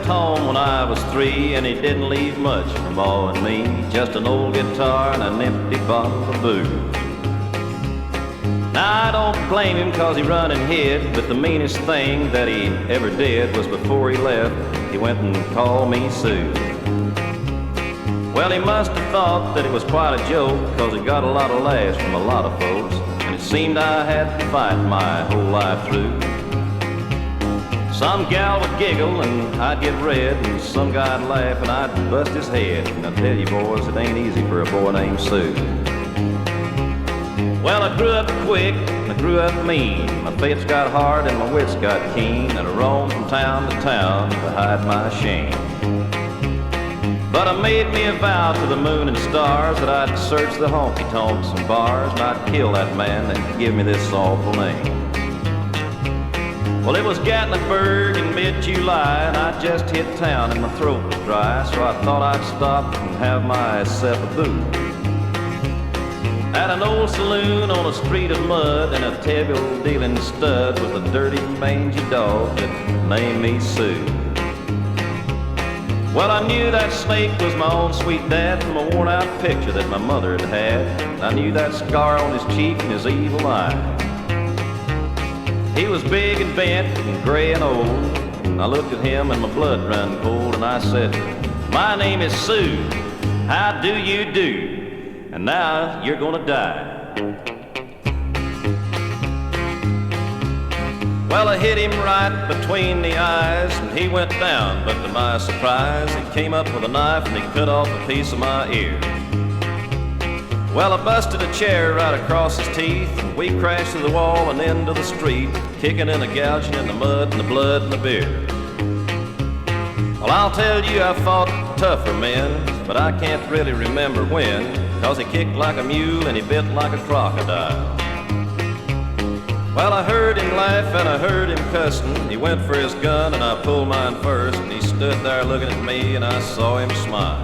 home when I was 3, and he didn't leave much for Ma and me, just an old guitar and an empty bottle of booze. Now I don't blame him 'cause he run and hid, but the meanest thing that he ever did was before he left, he went and called me Sue. Well, he must have thought that it was quite a joke, 'cause he got a lot of laughs from a lot of folks, and it seemed I had to fight my whole life through. Some gal would giggle and I'd get red, and some guy'd laugh and I'd bust his head. And I tell you boys, it ain't easy for a boy named Sue. Well, I grew up quick and I grew up mean. My faith's got hard and my wits got keen, and I roamed from town to town to hide my shame. But I made me a vow to the moon and stars that I'd search the honky-tonks and bars, and I'd kill that man that give me this awful name. Well, it was Gatlinburg in mid-July, and I just hit town and my throat was dry, so I thought I'd stop and have myself a boot. At an old saloon on a street of mud, and a table-dealing stud was a dirty, mangy dog that named me Sue. Well, I knew that snake was my own sweet dad from a worn-out picture that my mother had had. And I knew that scar on his cheek and his evil eye. He was big and bent and gray and old, and I looked at him and my blood ran cold, and I said, "My name is Sue, how do you do? And now you're gonna die." Well, I hit him right between the eyes, and he went down, but to my surprise, he came up with a knife and he cut off a piece of my ear. Well, I busted a chair right across his teeth, and we crashed through the wall and into the street, kicking and gouging in the mud and the blood and the beer. Well, I'll tell you, I fought tougher men, but I can't really remember when, 'cause he kicked like a mule and he bit like a crocodile. Well, I heard him laugh and I heard him cussing. He went for his gun and I pulled mine first, and he stood there looking at me and I saw him smile.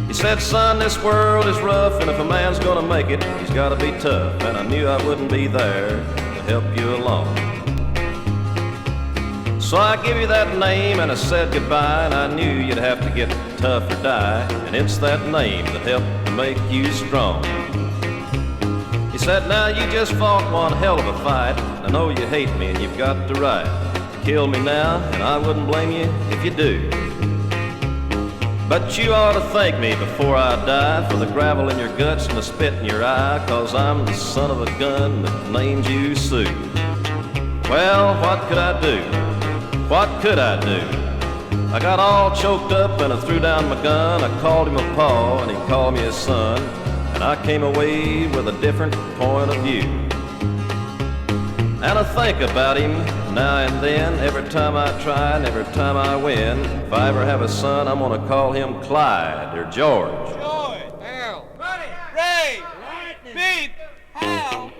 He said, "Son, this world is rough, and if a man's gonna make it, he's gotta be tough." And I knew I wouldn't be there to help you along. So I give you that name and I said goodbye, and I knew you'd have to get tough or die, and it's that name that helped to make you strong. He said, "Now you just fought one hell of a fight. I know you hate me and you've got the right to kill me now, and I wouldn't blame you if you do. But you ought to thank me before I die for the gravel in your guts and the spit in your eye, 'cause I'm the son of a gun that named you Sue." Well, what could I do? What could I do? I got all choked up and I threw down my gun. I called him a paw and he called me a son, and I came away with a different point of view. And I think about him now and then, every time I try and every time I win. If I ever have a son, I'm gonna call him Clyde or George. George, Harold, Ronnie, Ray, Beep, Hal.